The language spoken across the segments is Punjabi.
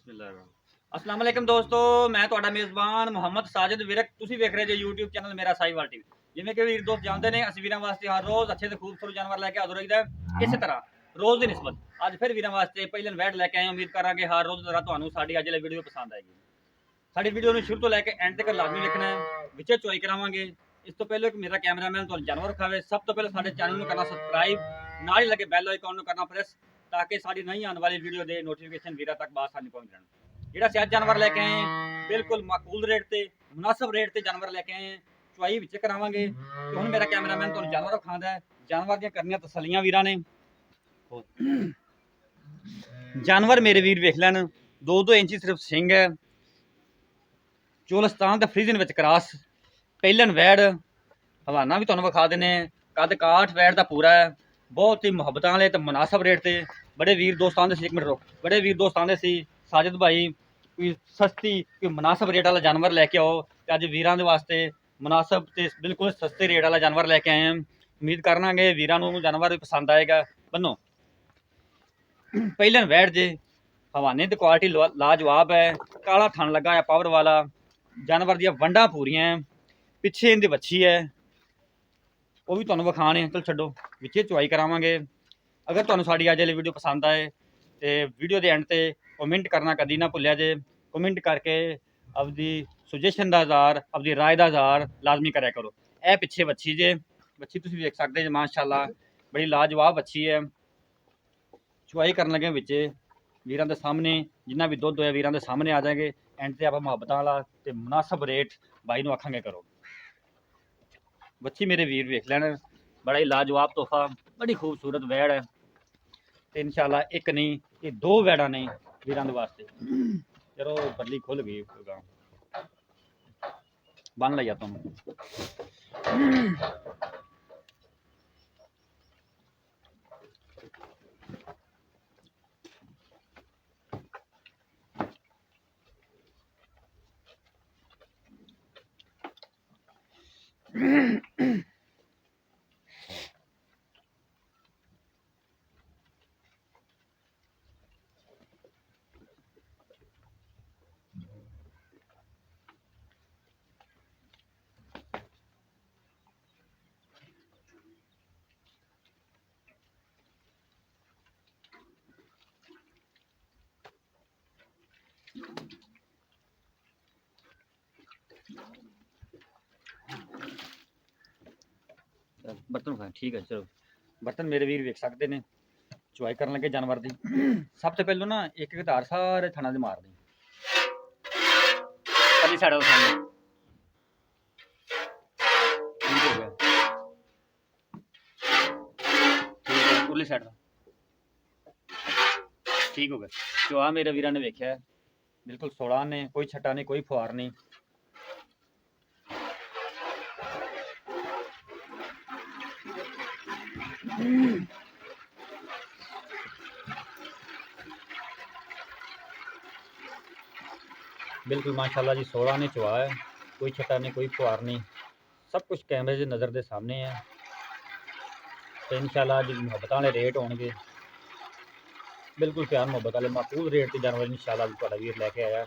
अस्सलाम वालेकुम दोस्तों, मैं ਤੁਹਾਡਾ ਮੇਜ਼ਬਾਨ ਮੁਹੰਮਦ ਸਾਜਿਦ ਵਿਰਕ। ਤੁਸੀਂ ਵੇਖ ਰਹੇ ਜੇ YouTube ਚੈਨਲ ਮੇਰਾ ਸਾਈਵਾਲ ਟੀਵੀ। ਜਿਵੇਂ ਕਿ ਵੀਰ ਦੋਸਤ ਜਾਣਦੇ ਨੇ, ਅਸੀਂ ਵੀਰਾਂ ਵਾਸਤੇ ਹਰ ਰੋਜ਼ ਅੱਛੇ ਤੇ ਖੂਬਸੂਰਤ ਜਾਨਵਰ ਲੈ ਕੇ ਹਾਜ਼ਰ ਹੋਈਦਾ। ਇਸੇ ਤਰ੍ਹਾਂ ਰੋਜ਼ ਦੀ ਨਿਸਬਤ ਅੱਜ ਫਿਰ ਵੀਰਾਂ ਵਾਸਤੇ ਪਹਿਲਨ ਵੈਡ ਲੈ ਕੇ ਆਏ। ਉਮੀਦ ਕਰਾਂਗੇ ਹਰ ਰੋਜ਼ ਤਰ੍ਹਾਂ ਤੁਹਾਨੂੰ ਸਾਡੀ ਅੱਜ ਵਾਲੀ ਵੀਡੀਓ ਪਸੰਦ ਆਏਗੀ। ਸਾਡੀ ਵੀਡੀਓ ਨੂੰ ਸ਼ੁਰੂ ਤੋਂ ਲੈ ਕੇ ਐਂਡ ਤੱਕ ਲਾਜ਼ਮੀ ਵੇਖਣਾ ਹੈ, ਵਿੱਚੇ ਚੋਈ ਕਰਾਵਾਂਗੇ। ਇਸ ਤੋਂ ਪਹਿਲਾਂ ਕਿ ਮੇਰਾ ਕੈਮਰਾਮੈਨ ਤੁਹਾਨੂੰ ਜਾਨਵਰ ਵਿਖਾਵੇ, ਸਭ ਤੋਂ ਪਹਿਲਾਂ ਸਾਡੇ ਚੈਨਲ ਨੂੰ ਕਰਨਾ ਸਬਸਕ੍ਰਾਈਬ, ਨਾਲ ਹੀ ਲੱਗੇ ਬੈਲ ਆਈਕਨ ਨੂੰ ਕਰਨਾ ਪ੍ਰੈਸ, ताकि साड़ी नहीं आने वाली वीडियो दे नोटिफिकेशन वीरा तक बासानी पहुंच जाए। ਜਿਹੜਾ ਸਿਆਜ ਜਾਨਵਰ ਲੈ ਕੇ ਆਏ हैं बिल्कुल माकूल रेट ਤੇ मुनासिब रेट ਤੇ ਜਾਨਵਰ ਲੈ ਕੇ ਆਏ हैं। ਚੁਆਈ ਵਿੱਚ ਕਰਾਵਾਂਗੇ ਤੇ ਹੁਣ ਮੇਰਾ ਕੈਮਰਾਮੈਨ ਤੁਹਾਨੂੰ ਜਾਨਵਰ ਵਿਖਾਉਂਦਾ ਹੈ। ਜਾਨਵਰ ਦੀਆਂ ਕਰਨੀਆਂ ਤਸੱਲੀਆਂ ਵੀਰਾਂ ਨੇ। ਜਾਨਵਰ ਮੇਰੇ ਵੀਰ ਵੇਖ ਲੈਣ, 2-2 ਇੰਚੀ ਸਿਰਫ ਸਿੰਘ ਹੈ। ਚੋਲਸਤਾਨ ਤੇ ਫਰੀਜ਼ਨ ਵਿੱਚ ਕਰਾਸ, ਪਹਿਲਨ ਵੈੜ, ਹਵਾਨਾ ਵੀ ਤੁਹਾਨੂੰ ਵਿਖਾ ਦਿੰਨੇ। ਕੱਦ ਕਾਠ ਵੈੜ ਦਾ ਪੂਰਾ ਹੈ। बहुत ही मुहब्बत वाले तो मुनासिब रेट से बड़े वीर दोस्त आते सी। एक मिनट रुक, बड़े वीर दोस्त आते सी साजिद भाई कोई सस्ती कोई मुनासिब रेट वाला जानवर लैके आओ। तो अज वीरां दे वास्ते मुनासिब ते बिल्कुल सस्ते रेट वाला जानवर लैके आए हैं। उम्मीद करना कि वीरां नूं जानवर भी पसंद आएगा। बनो पहले वैट जे हवाने की क्वालिटी लाजवाब है। काला थन लगा है पावर वाला। जानवर दी वंडा पूरियां, पिछे इनकी बच्छी है, वो भी तुहानूं विखाने। चल छड्डो, विचे चुआई करावांगे। अगर तुहानूं साडी अज वाली वीडियो पसंद आए तो वीडियो के एंड ते कमेंट करना कदी ना भुल्लिया जे। कमेंट करके अपनी सुजैशन का इज़हार, अपनी राय का इज़हार लाजमी करा करो। यह पिछे बच्छी जे, बच्छी तुसीं वेख सकदे जे, माशाअल्लाह बड़ी लाजवाब बच्छी है। चुआई करन लगे विचे वीरां दे सामने, जिन्ना भी दुध होया वीरां दे सामने आ जाएंगे। एंड ते आपां मुहब्बतां वाला ते मुनासिब रेट बाई नूं आखांगे करो। बच्ची मेरे वीर वेख लैन, बड़ा ही लाजवाब तोहफा, बड़ी खूबसूरत वैड़ है। तो इंशाअल्लाह एक नहीं ये 2 वैड़ा ने वीरां दे वास्ते। चलो बदली खुल गई, बन लिया तुम। बर्तन खाए ठीक है। चलो बर्तन मेरे वीर वेख सकते हैं। चुआई कर लगे जानवर की। सब तो पहलों ना एक धार सारे थणा दे मार दी, पहली साइड उठाने ठीक हो गया। ठीक है, उरली साइड ठीक हो गया। चुआ मेरे वीर ने वेख्या बिल्कुल 16 ने, कोई छट्टा नहीं, कोई फुहार नहीं। बिल्कुल माशाल्लाह जी 16 ने चुआ है, कोई छट्टा नहीं, कोई फुहार नहीं। सब कुछ कैमरे की नज़र के सामने है। तो इंशाल्लाह जी मुहब्बत वाले रेट होंगे, बिल्कुल प्यार मुहब्बत वाले माकूल रेट के जानवर इंशाल्लाह तुहाडा वीर लैके आया।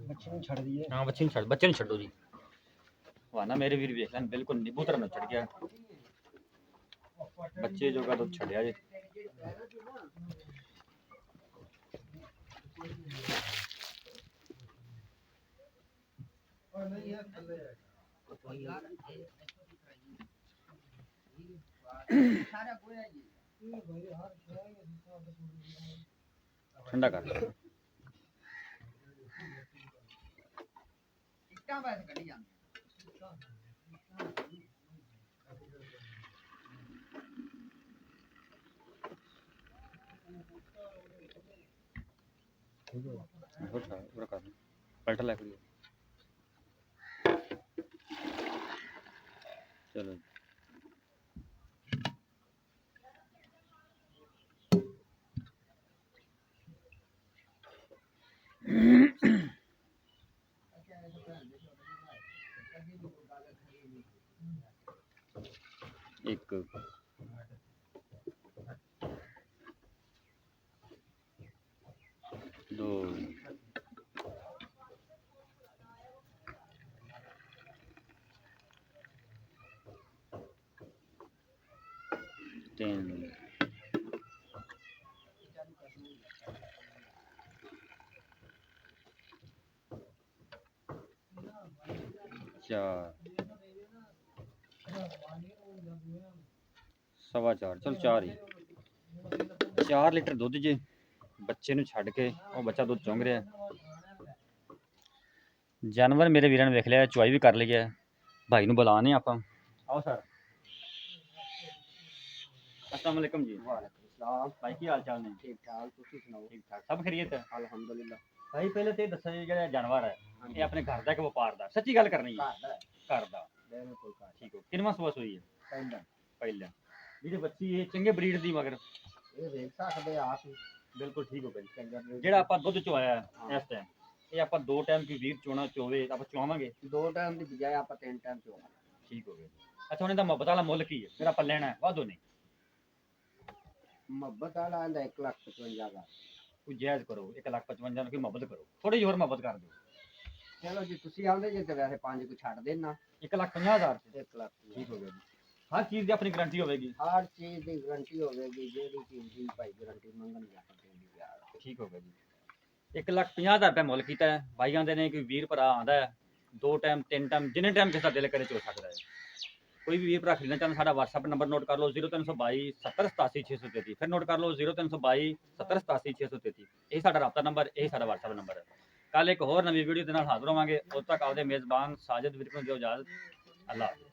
ਬੱਚੇ ਨੂੰ ਛੱਡ ਦਈਏ। हाँ बच्चे नहीं छो जी वह ना मेरे वीर वेख लैन बिल्कुल नींबू तरह न चढ़ गया बच्चे जो का दुध छड़िया जी ठंडा कर पलट ला चलो एक दो तीन चार सवा चार चल चार ही 4 लीटर दुध जे बच्चे ਨੂੰ ਛੱਡ ਕੇ ਉਹ ਬੱਚਾ ਦੁੱਧ ਚੁੰਗ ਰਿਹਾ ਜਾਨਵਰ ਮੇਰੇ ਵੀਰਾਂ ਨੇ ਵੇਖ ਲਿਆ ਚੁਆਈ ਵੀ ਕਰ ਲਈ ਹੈ ਭਾਈ ਨੂੰ ਬੁਲਾਣੇ ਆਪਾਂ ਆਓ ਸਰ अस्सलाम वालेकुम जी ਵਾਲੇਕੁਮ ਸਲਾਮ। भाई की हाल चाल ने ਠੀਕ ਠਾਕ, ਤੁਸੀਂ ਸੁਣਾਓ? ठीक ठाक सब खैरियत है ਅਲਹਮਦੁਲਿਲਾ। भाई पहले तो दसा जी ਜਿਹੜਾ ਜਾਨਵਰ ਹੈ ਇਹ ਆਪਣੇ ਘਰ ਦਾ ਇੱਕ ਵਪਾਰ ਦਾ ਸੱਚੀ ਗੱਲ ਕਰਨੀ ਹੈ ਘਰ ਦਾ ਘਰ ਦਾ ਬਿਲਕੁਲ ਘਰ ਠੀਕ ਹੋ ਕਿੰਨਵਾਂ ਸੂਆ ਸੂਈ ਹੈ ਪੈਂਦਾ। ਪਹਿਲਾ ਜਿਹੜੇ ਬੱਚੀ ਇਹ ਚੰਗੇ ਬਰੀਡ ਦੀ ਮਗਰ ਇਹ ਵੇਖ ਸਕਦੇ ਆਪ ਹੀ। ਬਿਲਕੁਲ ਠੀਕ ਹੋ ਗਈ ਚੰਗਾ breed ਜਿਹੜਾ ਆਪਾਂ ਦੁੱਧ ਚੋਇਆ ਇਸ ਟਾਈਮ ਇਹ ਆਪਾਂ 2 ਟਾਈਮ ਕੀ ਵੀਰ ਚੋਣਾ ਚੋਵੇ ਤਾਂ ਆਪਾਂ ਚਵਾਵਾਂਗੇ ਦੋ ਟਾਈਮ ਦੀ ਬਜਾਏ ਆਪਾਂ ਤਿੰਨ ਟਾਈਮ ਚੋਣਾ। ਠੀਕ ਹੋ ਗਿਆ ਅੱਛਾ ਹੁਣ ਇਹਦਾ ਮੁਹੱਬਤ ਵਾਲਾ ਮੁੱਲ ਕੀ ਹੈ ਫਿਰ ਆਪਾਂ ਲੈਣਾ ਹੈ ਵਾਧੋ ਨਹੀਂ ਮੁਹੱਬਤ ਵਾਲਾ ਆਂਦਾ 1,55,000 ਕੋਈ ਜਾਇਜ਼ ਕਰੋ 1,55,000 ਨੂੰ ਕੋਈ ਮੁਹੱਬਤ ਕਰੋ ਥੋੜੀ ਜਿਹੀ ਹੋਰ ਮੁਹੱਬਤ ਕਰ ਦਿਓ ਚਲੋ ਜੀ ਤੁਸੀਂ ਆਉਂਦੇ ਜੇ ਤੇ ਵੈਸੇ 5 ਕੁ ਛੱਡ ਦੇਣਾ 1,50,000 1 ਲੱਖ ਠੀਕ ਹੋ ਗਿਆ ਜੀ। ਹਰ ਚੀਜ਼ ਦੀ ਆਪਣੀ ਗਾਰੰਟੀ ਹੋਵੇਗੀ। ਹਰ ਚੀਜ਼ ਦੀ ਗਾਰੰਟੀ ਹੋਵੇਗੀ, ਜਿਹੜੀ ਚੀਜ਼ ਦੀ ਭਾਈ ਗਾਰੰਟੀ ਮੰਗਣ ਦੀ ਆਪਾਂ ਦੇਣ ਦੀ ਤਿਆਰ ਠੀਕ ਹੋ ਗਿਆ ਜੀ। 1,50,000 ਰੁਪਏ ਮੁੱਲ ਕੀਤਾ ਹੈ। ਬਾਈ ਆਂਦੇ ਨੇ ਕੋਈ ਵੀਰ ਭਰਾ ਆਂਦਾ ਹੈ 2 ਟਾਈਮ 3 ਟਾਈਮ ਜਿੰਨੇ ਟਾਈਮ ਕਿਸੇ ਦਾ ਦਿਲ ਕਰੇ ਚੋ ਸਕਦਾ ਹੈ। ਕੋਈ ਵੀ ਵੀਰ ਭਰਾ ਖਰੀਦਣਾ ਚਾਹੁੰਦਾ ਸਾਡਾ WhatsApp ਨੰਬਰ ਨੋਟ ਕਰ ਲਓ 0322 70 87 633। ਫਿਰ ਨੋਟ ਕਰ ਲਓ 0322 70 87 633। ਇਹ ਸਾਡਾ ਰਾਬਤਾ ਨੰਬਰ, ਇਹ ਸਾਡਾ WhatsApp ਨੰਬਰ ਹੈ। ਕੱਲ ਇੱਕ ਹੋਰ ਨਵੀਂ ਵੀਡੀਓ ਦੇ ਨਾਲ ਹਾਜ਼ਰ ਹੋਵਾਂਗੇ। ਉਦੋਂ ਤੱਕ ਆਪਦੇ ਮੇਜ਼ਬਾਨ ਸਾਜਿਦ ਵੀਰ ਨੂੰ ਦਿਓ ਇਜਾਜ਼ਤ। ਅੱਲਾਹ ਹਾਫਿਜ਼।